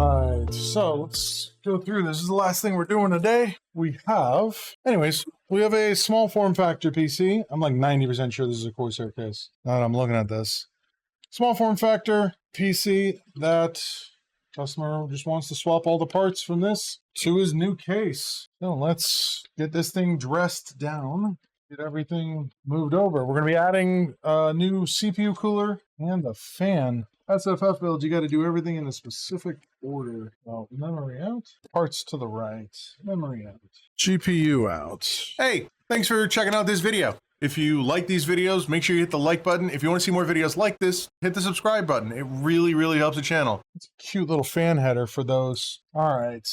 Alright, so let's go through this. This is the last thing we're doing today. We have a small form factor PC. I'm like 90% sure this is a Corsair case. Now that I'm looking at this. Small form factor PC that customer just wants to swap all the parts from this to his new case. So let's get this thing dressed down. Get everything moved over. We're going to be adding a new CPU cooler and a fan. SFF build, you got to do everything in a specific order. Oh, memory out. Parts to the right. Memory out. GPU out. Hey, thanks for checking out this video. If you like these videos, make sure you hit the like button. If you want to see more videos like this, hit the subscribe button. It really, really helps the channel. It's a cute little fan header for those. All right.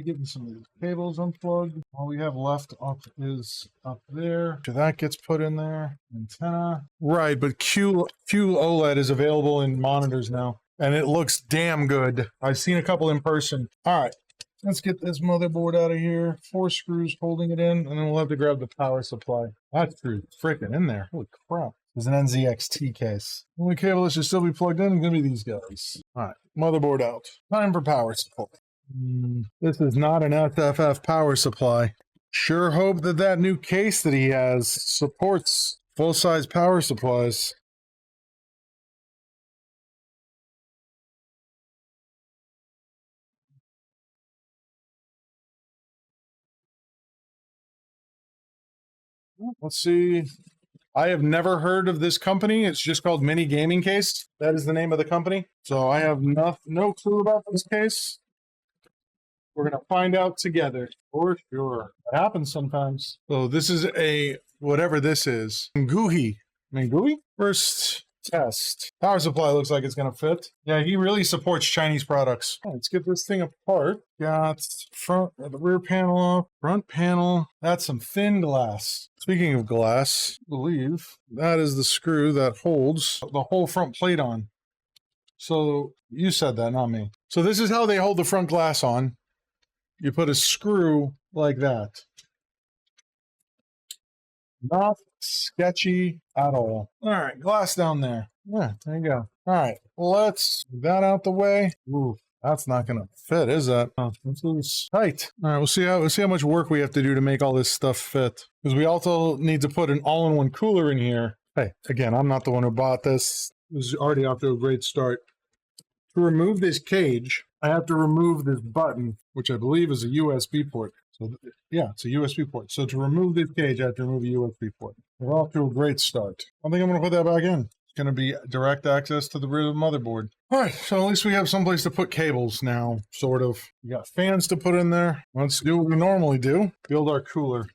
Getting some of these cables unplugged. All we have left up is up there. After that gets put in there. Antenna. Right, but QOLED is available in monitors now. And it looks damn good. I've seen a couple in person. All right, let's get this motherboard out of here. 4 screws holding it in, and then we'll have to grab the power supply. That screw's freaking in there. Holy crap. There's an NZXT case. The only cable that should still be plugged in is going to be these guys. All right, motherboard out. Time for power supply. This is not an SFF power supply. Sure hope that that new case that he has supports full-size power supplies. Let's see. I have never heard of this company. It's just called Mini Gaming Case. That is the name of the company. So I have no clue about this case. We're going to find out together, for sure. It happens sometimes. So this is a, whatever this is. Mingui? First test. Power supply looks like it's going to fit. Yeah, he really supports Chinese products. Let's get this thing apart. Got the rear panel off, front panel. That's some thin glass. Speaking of glass, I believe that is the screw that holds the whole front plate on. So you said that, not me. So this is how they hold the front glass on. You put a screw like that. Not sketchy at all. All right, glass down there. Yeah, there you go. All right, let's move that out the way. Ooh, that's not gonna fit, is that? Oh, this is tight. All right, we'll see how much work we have to do to make all this stuff fit. Because we also need to put an all-in-one cooler in here. Hey, again, I'm not the one who bought this. This is already off to a great start. To remove this cage, I have to remove this button, which I believe is a USB port. So yeah, it's a USB port. So to remove this cage, I have to remove a USB port. We're off to a great start. I think I'm going to put that back in. It's going to be direct access to the rear of the motherboard. All right, so at least we have someplace to put cables now, sort of. We got fans to put in there. Let's do what we normally do, build our cooler.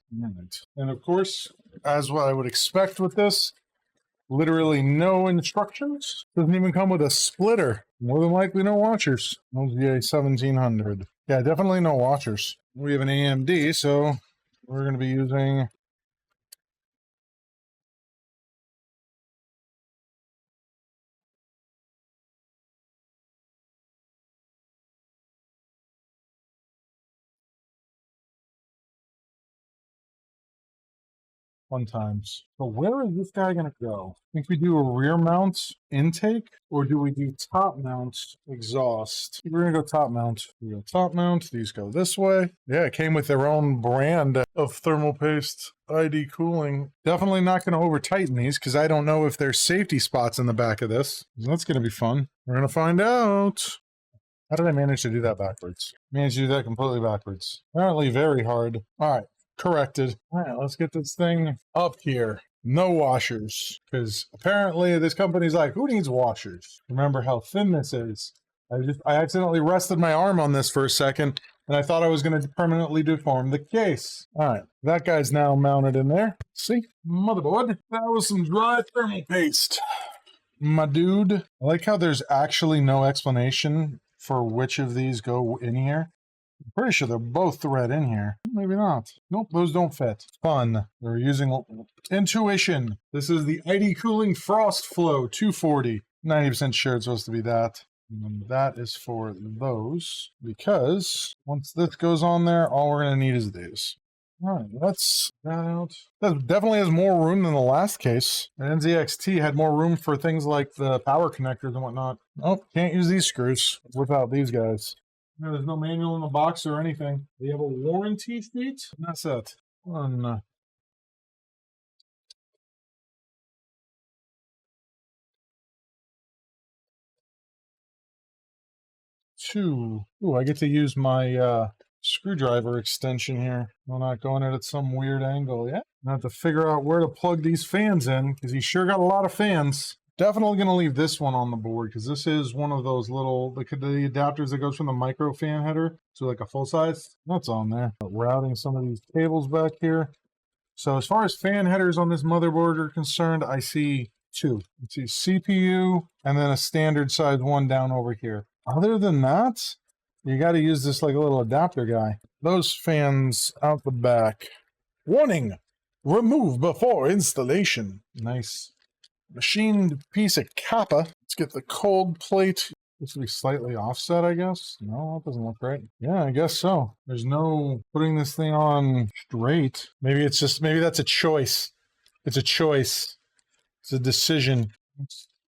And of course, as what I would expect with this, literally no instructions. Doesn't even come with a splitter. More than likely no washers. LGA 1700. Yeah, definitely no washers. We have an AMD, so we're going to be using fun times. So where is this guy going to go? Think we do a rear mount intake, or do we do top mount exhaust? We're going to go top mount. We go top mount. These go this way. Yeah, it came with their own brand of thermal paste ID cooling. Definitely not going to over tighten these because I don't know if there's safety spots in the back of this. That's going to be fun. We're going to find out. How did I manage to do that backwards? Managed to do that completely backwards. Apparently very hard. All right. Corrected. All right, let's get this thing up here. No washers, because apparently this company's like, who needs washers? Remember how thin this is. I accidentally rested my arm on this for a second, and I thought I was going to permanently deform the case. All right, that guy's now mounted in there. See, motherboard. That was some dry thermal paste, my dude. I like how there's actually no explanation for which of these go in here. I'm pretty sure they're both thread in here. Maybe not. Nope, those don't fit. Fun. They're using intuition. This is the ID Cooling Frost Flow 240. 90% sure it's supposed to be that. And that is for those, because once this goes on there, all we're going to need is these. All right, let's that out. That definitely has more room than the last case. The NZXT had more room for things like the power connectors and whatnot. Oh, can't use these screws without these guys. No, there's no manual in the box or anything. Do you have a warranty sheet? That's it. One. 2. Ooh, I get to use my screwdriver extension here. I'm not going at some weird angle yet. I have to figure out where to plug these fans in because he's sure got a lot of fans. Definitely going to leave this one on the board because this is one of those little, the adapters that goes from the micro fan header to like a full size. That's on there. But routing some of these cables back here. So as far as fan headers on this motherboard are concerned, I see 2. I see CPU and then a standard size one down over here. Other than that, you got to use this like a little adapter guy. Those fans out the back. Warning! Remove before installation. Nice. Machined piece of copper. Let's get the cold plate. This will be slightly offset, I guess. No, that doesn't look right. Yeah, I guess so. There's no putting this thing on straight. Maybe it's just, maybe that's a choice. It's a choice. It's a decision.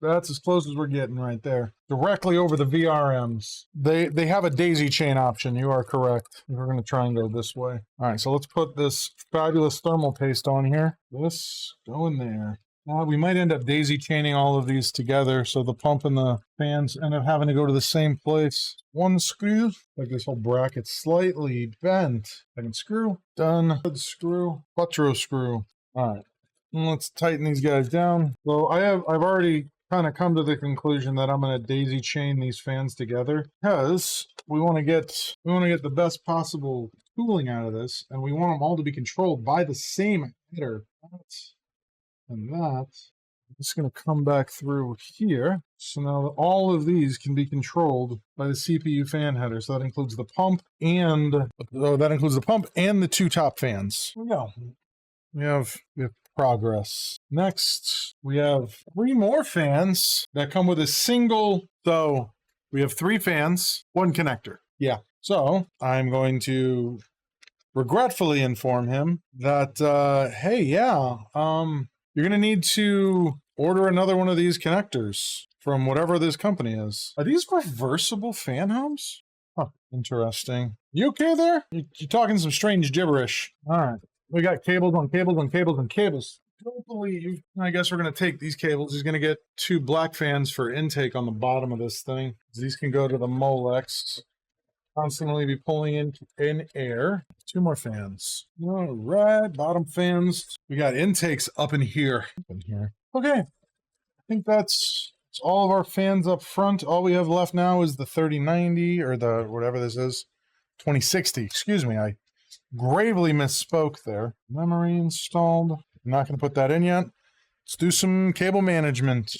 That's as close as we're getting right there. Directly over the VRMs. They have a daisy chain option. You are correct. We're going to try and go this way. All right, so let's put this fabulous thermal paste on here. This, go in there. Now, we might end up daisy chaining all of these together, so the pump and the fans end up having to go to the same place. One screw, like this whole bracket's slightly bent. Second screw, done. Third screw, quattro screw. All right, and let's tighten these guys down. So I've already kind of come to the conclusion that I'm going to daisy chain these fans together because we want to get the best possible cooling out of this, and we want them all to be controlled by the same header. And that, I'm just going to come back through here. So now all of these can be controlled by the CPU fan header. So that includes the pump and the 2 top fans. There we go. We have progress. Next, we have 3 more fans that come with a single. So we have 3 fans, 1 connector. Yeah. So I'm going to regretfully inform him that, hey, yeah, you're going to need to order another one of these connectors from whatever this company is. Are these reversible fan homes? Huh, interesting. You okay there? You're talking some strange gibberish. All right. We got cables on cables on cables on cables. Don't believe. I guess we're going to take these cables. He's going to get 2 black fans for intake on the bottom of this thing. These can go to the Molex. Constantly be pulling in air. 2 more fans. All right, bottom fans. We got intakes up in here. Okay, I think that's all of our fans up front. All we have left now is the 3090 or the whatever this is, 2060. Excuse me, I gravely misspoke there. Memory installed. I'm not going to put that in yet. Let's do some cable management.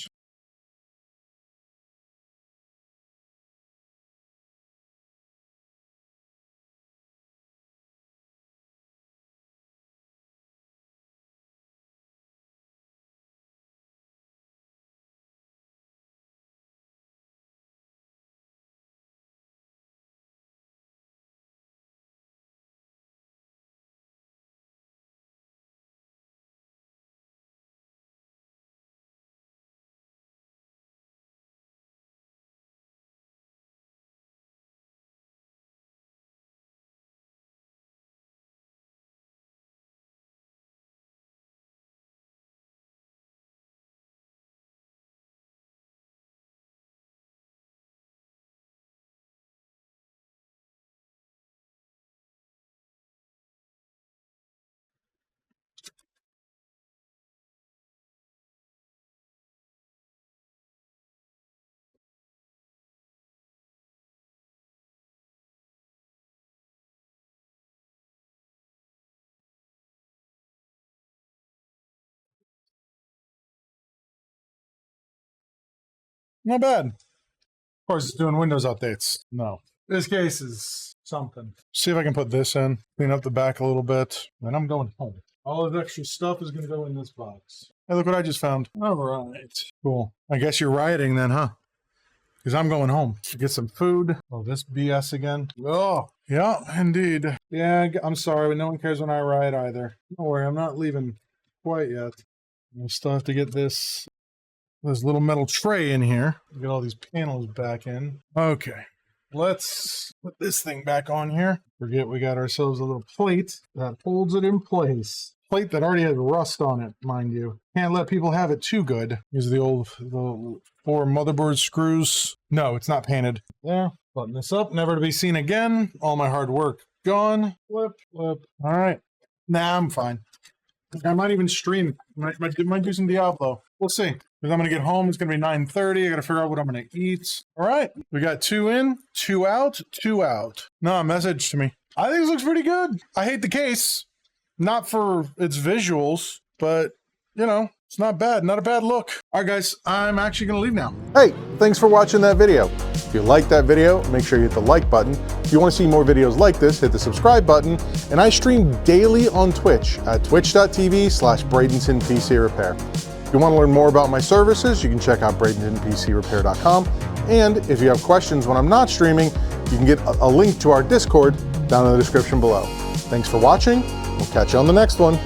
Not bad. Of course, it's doing Windows updates. No. This case is something. See if I can put this in, clean up the back a little bit, then I'm going home. All of the extra stuff is going to go in this box. Hey, look what I just found. All right. Cool. I guess you're rioting then, huh? because I'm going home to get some food. Oh, this BS again. Oh, yeah, indeed. Yeah, I'm sorry, but no one cares when I ride either. Don't worry, I'm not leaving quite yet. I still have to get this little metal tray in here. Get all these panels back in. Okay, let's put this thing back on here. Forget we got ourselves a little plate that holds it in place. Plate that already has rust on it, mind you. Can't let people have it too good. These are the 4 motherboard screws. No, it's not painted. There, button this up, never to be seen again. All my hard work gone. Flip, flip. All right. Nah, I'm fine. I might even stream. Might do some Diablo. We'll see. Because I'm going to get home. It's going to be 9:30. I got to figure out what I'm going to eat. All right. We got 2 in, 2 out, 2 out. No, message to me. I think this looks pretty good. I hate the case. Not for its visuals, but, you know, it's not bad. Not a bad look. All right, guys. I'm actually going to leave now. Hey, thanks for watching that video. If you liked that video, make sure you hit the like button. If you want to see more videos like this, hit the subscribe button. And I stream daily on Twitch at twitch.tv/Bradenton PC Repair. If you want to learn more about my services, you can check out BradentonPCRepair.com. And if you have questions when I'm not streaming, you can get a link to our Discord down in the description below. Thanks for watching. We'll catch you on the next one.